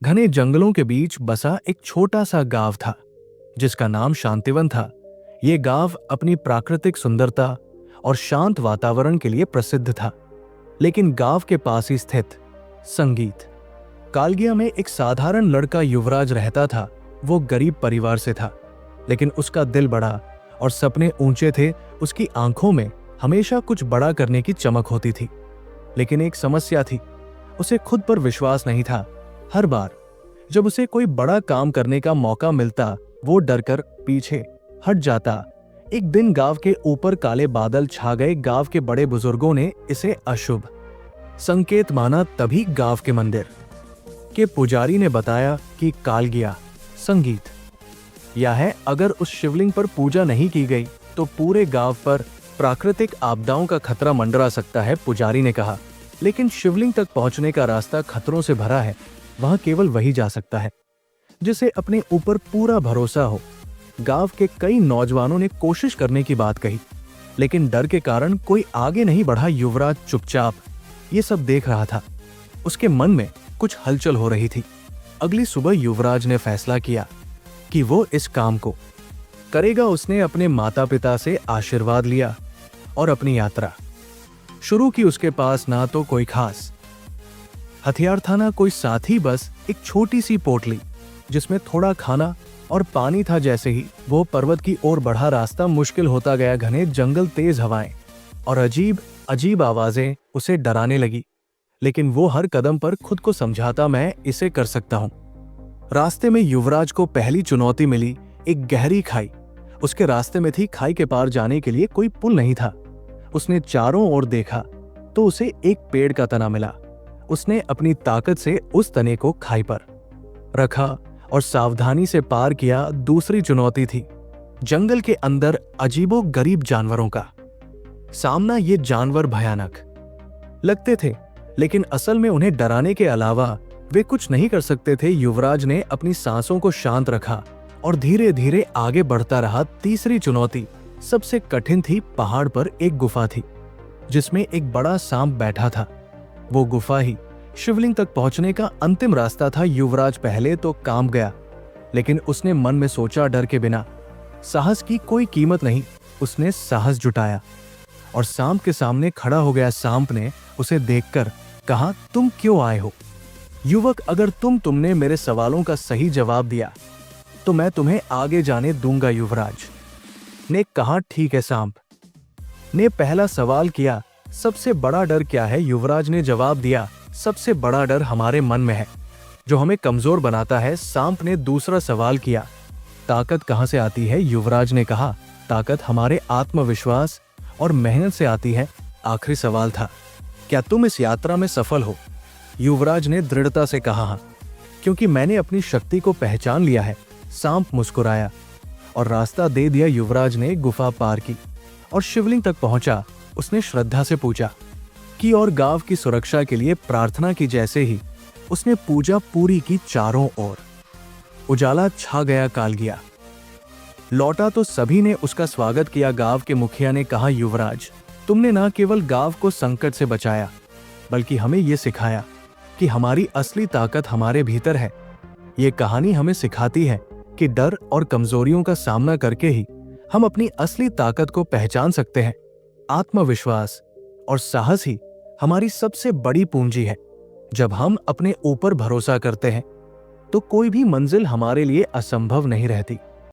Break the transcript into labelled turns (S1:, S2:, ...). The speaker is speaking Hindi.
S1: घने जंगलों के बीच बसा एक छोटा सा गांव था जिसका नाम शांतिवन था। ये गांव अपनी प्राकृतिक सुंदरता और शांत वातावरण के लिए प्रसिद्ध था। लेकिन गांव के पास ही स्थित संगीत कालगिया में एक साधारण लड़का युवराज रहता था। वो गरीब परिवार से था, लेकिन उसका दिल बड़ा और सपने ऊंचे थे। उसकी आंखों में हमेशा कुछ बड़ा करने की चमक होती थी। लेकिन एक समस्या थी, उसे खुद पर विश्वास नहीं था। हर बार जब उसे कोई बड़ा काम करने का मौका मिलता, वो डरकर पीछे हट जाता। एक दिन गांव के ऊपर काले बादल छा गए। गांव के बड़े बुजुर्गों ने इसे अशुभ संकेत माना। तभी गांव के मंदिर के पुजारी ने बताया कि कालगिया संगीत यह है, अगर उस शिवलिंग पर पूजा नहीं की गई तो पूरे गांव पर प्राकृतिक आपदाओं का खतरा मंडरा सकता है। पुजारी ने कहा, लेकिन शिवलिंग तक पहुंचने का रास्ता खतरों से भरा है। वहां केवल वही जा सकता है जिसे अपने ऊपर पूरा भरोसा हो। गांव के कई नौजवानों ने कोशिश करने की बात कही, लेकिन डर के कारण कोई आगे नहीं बढ़ा। युवराज चुपचाप ये सब देख रहा था। उसके मन में कुछ हलचल हो रही थी। अगली सुबह युवराज ने फैसला किया कि वो इस काम को करेगा। उसने अपने माता पिता से आशीर्वाद लिया और अपनी यात्रा शुरू की। उसके पास ना तो कोई खास हथियार था, ना कोई साथी, बस एक छोटी सी पोटली जिसमें थोड़ा खाना और पानी था। जैसे ही वो पर्वत की ओर बढ़ा, रास्ता मुश्किल होता गया। घने जंगल, तेज हवाएं और अजीब अजीब आवाजें उसे डराने लगी। लेकिन वो हर कदम पर खुद को समझाता, मैं इसे कर सकता हूं। रास्ते में युवराज को पहली चुनौती मिली, एक गहरी खाई। उसके रास्ते में थी। खाई के पार जाने के लिए कोई पुल नहीं था। उसने चारों ओर देखा तो उसे एक पेड़ का तना मिला। उसने अपनी ताकत से उस तने को खाई पर रखा और सावधानी से पार किया। दूसरी चुनौती थी जंगल के अंदर अजीबोगरीब जानवरों का सामना। ये जानवर भयानक लगते थे, लेकिन असल में उन्हें डराने के अलावा वे कुछ नहीं कर सकते थे। युवराज ने अपनी सांसों को शांत रखा और धीरे धीरे आगे बढ़ता रहा। तीसरी चुनौती सबसे कठिन थी। पहाड़ पर एक गुफा थी जिसमें एक बड़ा सांप बैठा था। वो गुफा ही शिवलिंग तक पहुंचने का अंतिम रास्ता था। युवराज पहले तो कांप गया, लेकिन उसने मन में सोचा, डर के बिना साहस की कोई कीमत नहीं। उसने साहस जुटाया और सांप के सामने खड़ा हो गया। सांप ने उसे देखकर कहा, तुम क्यों आए हो युवक? अगर तुमने मेरे सवालों का सही जवाब दिया तो मैं तुम्हें आगे जाने दूंगा। युवराज ने कहा, ठीक है। सांप ने पहला सवाल किया, सबसे बड़ा डर क्या है? युवराज ने जवाब दिया, सबसे बड़ा डर हमारे मन में है, जो हमें कमजोर बनाता है। सांप ने दूसरा सवाल किया, ताकत कहां से आती है? युवराज ने कहा, ताकत हमारे आत्मविश्वास और मेहनत से आती है। आखिरी सवाल था, क्या तुम इस यात्रा में सफल हो? युवराज ने दृढ़ता से कहा, हाँ, क्योंकि मैंने अपनी शक्ति को पहचान लिया है। सांप मुस्कुराया और रास्ता दे दिया। युवराज ने गुफा पार की और शिवलिंग तक पहुंचा। उसने श्रद्धा से पूजा की और गांव की सुरक्षा के लिए प्रार्थना की। जैसे ही उसने पूजा पूरी की, चारों ओर उजाला छा गया। कालगिया लौटा तो सभी ने उसका स्वागत किया। गांव के मुखिया ने कहा, युवराज, तुमने न केवल गांव को संकट से बचाया, बल्कि हमें यह सिखाया कि हमारी असली ताकत हमारे भीतर है। ये कहानी हमें सिखाती है कि डर और कमजोरियों का सामना करके ही हम अपनी असली ताकत को पहचान सकते हैं। आत्मविश्वास और साहस ही हमारी सबसे बड़ी पूंजी है। जब हम अपने ऊपर भरोसा करते हैं तो कोई भी मंजिल हमारे लिए असंभव नहीं रहती।